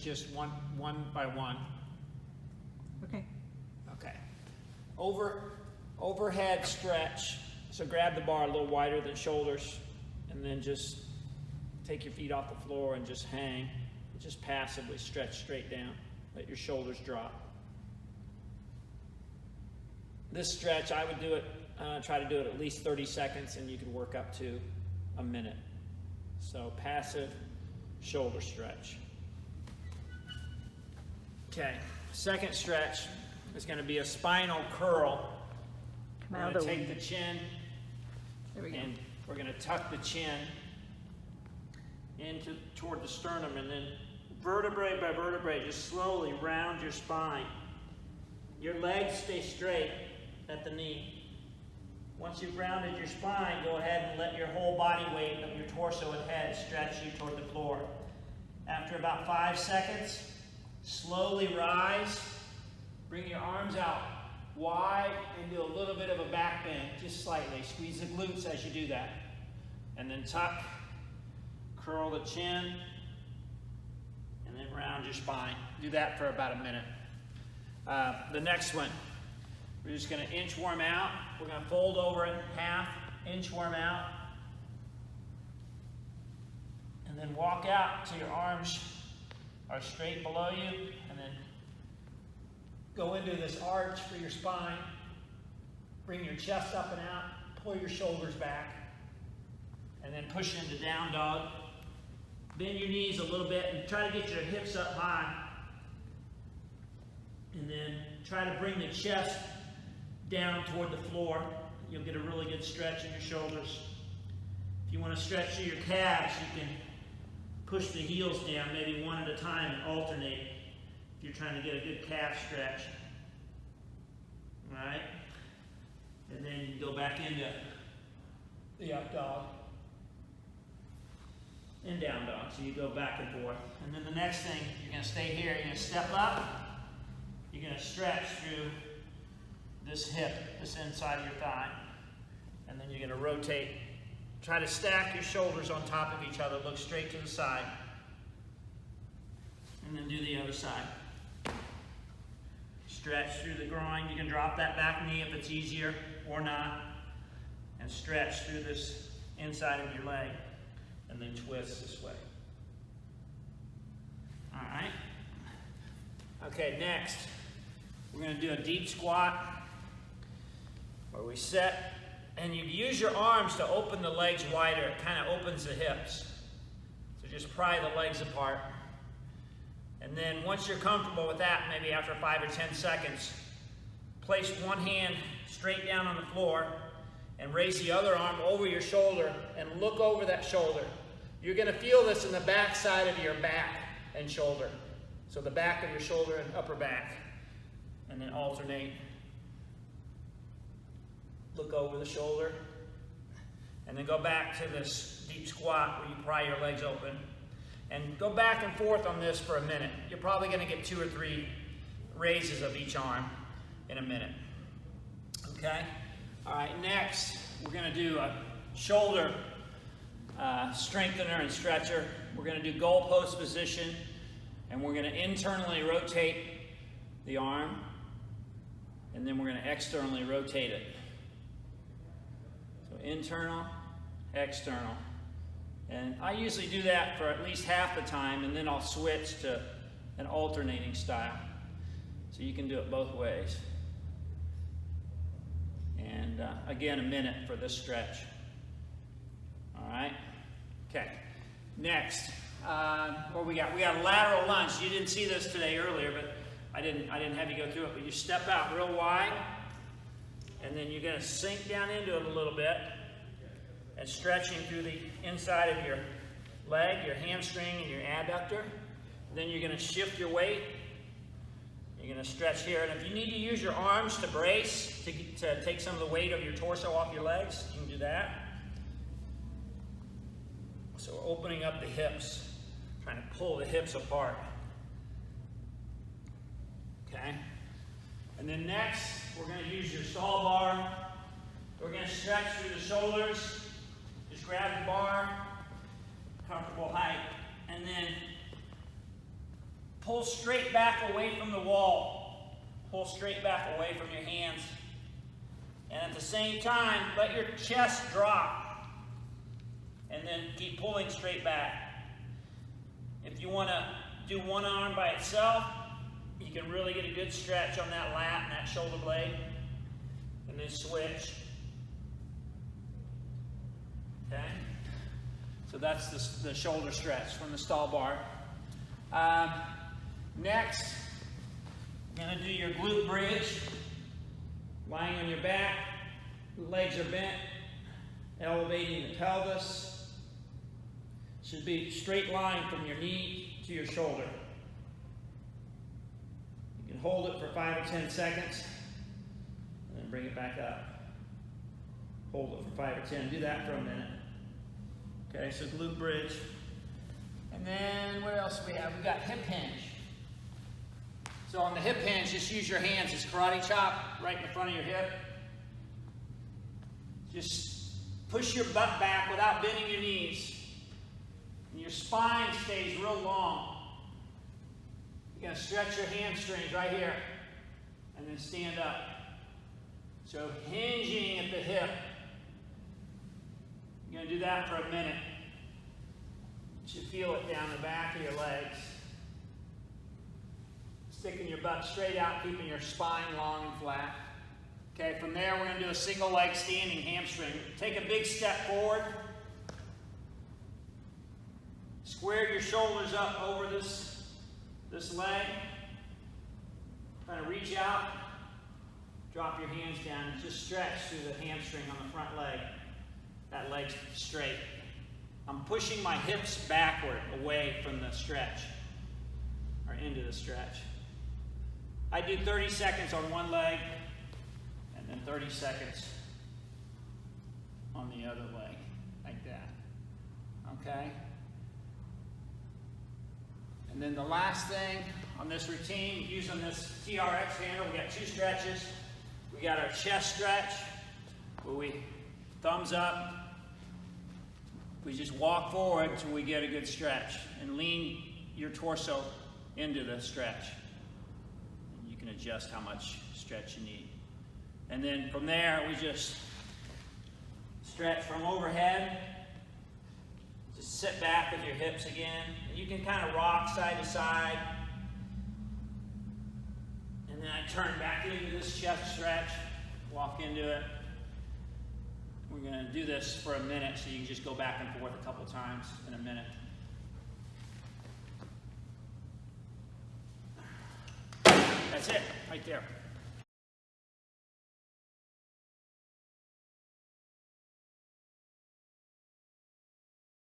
just one by one. Okay. Okay. Overhead stretch. So grab the bar a little wider than shoulders, and then just take your feet off the floor and just hang. Just passively stretch straight down. Let your shoulders drop. This stretch, I would do it, try to do it at least 30 seconds, and you could work up to a minute. So passive shoulder stretch. Okay, second stretch is going to be a spinal curl. We're going to take the chin, and we're going to tuck the chin toward the sternum, and then vertebrae by vertebrae, just slowly round your spine. Your legs stay straight at the knee. Once you've rounded your spine, go ahead and let your whole body weight of your torso and head stretch you toward the floor. After about 5 seconds, slowly rise. Bring your arms out wide and do a little bit of a back bend, just slightly. Squeeze the glutes as you do that. And then tuck, curl the chin, and then round your spine. Do that for about a minute. The next one, we're just going to inchworm out. We're going to fold over in half, inchworm out, and then walk out till your arms are straight below you, and then go into this arch for your spine. Bring your chest up and out, pull your shoulders back, and then push into down dog. Bend your knees a little bit and try to get your hips up high. And then try to bring the chest down toward the floor. You'll get a really good stretch in your shoulders. If you want to stretch through your calves, you can push the heels down, maybe one at a time, and alternate if you're trying to get a good calf stretch. All right? And then you go back into the up dog and down dog. So you go back and forth. And then the next thing, you're going to stay here. You're going to step up. You're going to stretch through this hip, this inside of your thigh. And then you're going to rotate. Try to stack your shoulders on top of each other. Look straight to the side. And then do the other side. Stretch through the groin. You can drop that back knee if it's easier or not. And stretch through this inside of your leg. And then twist this way. All right. Okay, next. We're going to do a deep squat where we set, and you use your arms to open the legs wider. It kind of opens the hips. So just pry the legs apart. And then once you're comfortable with that, maybe after 5 or 10 seconds, place one hand straight down on the floor and raise the other arm over your shoulder and look over that shoulder. You're going to feel this in the back side of your back and shoulder. So the back of your shoulder and upper back. And then alternate. Look over the shoulder. And then go back to this deep squat where you pry your legs open. And go back and forth on this for a minute. You're probably going to get 2 or 3 raises of each arm in a minute. Okay? All right, next we're going to do a shoulder strengthener and stretcher. We're going to do goalpost position, and we're going to internally rotate the arm, and then we're going to externally rotate it. So internal, external. And I usually do that for at least half the time, and then I'll switch to an alternating style. So you can do it both ways. And again, a minute for this stretch. All right? Okay. Next, what we got? We got a lateral lunge. You didn't see this today earlier, but I didn't have you go through it. But you step out real wide, and then you're going to sink down into it a little bit, and stretching through the inside of your leg, your hamstring, and your adductor. Then you're going to shift your weight. You're going to stretch here. And if you need to use your arms to brace, to take some of the weight of your torso off your legs, you can do that. So we're opening up the hips, trying to pull the hips apart. Okay? And then next, we're going to use your stall bar. We're going to stretch through the shoulders. Just grab the bar, comfortable height, and then pull straight back away from the wall. Pull straight back away from your hands. And at the same time, let your chest drop. And then keep pulling straight back. If you want to do one arm by itself, you can really get a good stretch on that lat and that shoulder blade. And then switch. Okay? So that's the shoulder stretch from the stall bar. Next, you're going to do your glute bridge. Lying on your back, legs are bent, elevating the pelvis. Should be straight line from your knee to your shoulder. You can hold it for 5 or 10 seconds, and then bring it back up. Hold it for 5 or 10. Do that for a minute. Okay, so glute bridge. And then what else do we have? We've got hip hinge. So on the hip hinge, just use your hands as karate chop right in the front of your hip. Just push your butt back without bending your knees. And your spine stays real long. You're going to stretch your hamstrings right here. And then stand up. So hinging at the hip. You're going to do that for a minute. You should feel it down the back of your legs. Sticking your butt straight out, keeping your spine long and flat. Okay, from there we're going to do a single leg standing hamstring. Take a big step forward. Square your shoulders up over this leg. Kind of reach out. Drop your hands down and just stretch through the hamstring on the front leg. That leg's straight. I'm pushing my hips backward away from the stretch, or into the stretch. I do 30 seconds on one leg, and then 30 seconds on the other leg, like that. Okay? And then the last thing on this routine, using this TRX handle, we got 2 stretches. We got our chest stretch, where we thumbs up. We just walk forward until we get a good stretch, and lean your torso into the stretch. And you can adjust how much stretch you need. And then from there, we just stretch from overhead. Just sit back with your hips again. And you can kind of rock side to side. And then I turn back into this chest stretch, walk into it. We're going to do this for a minute, so you can just go back and forth a couple times in a minute. That's it, right there.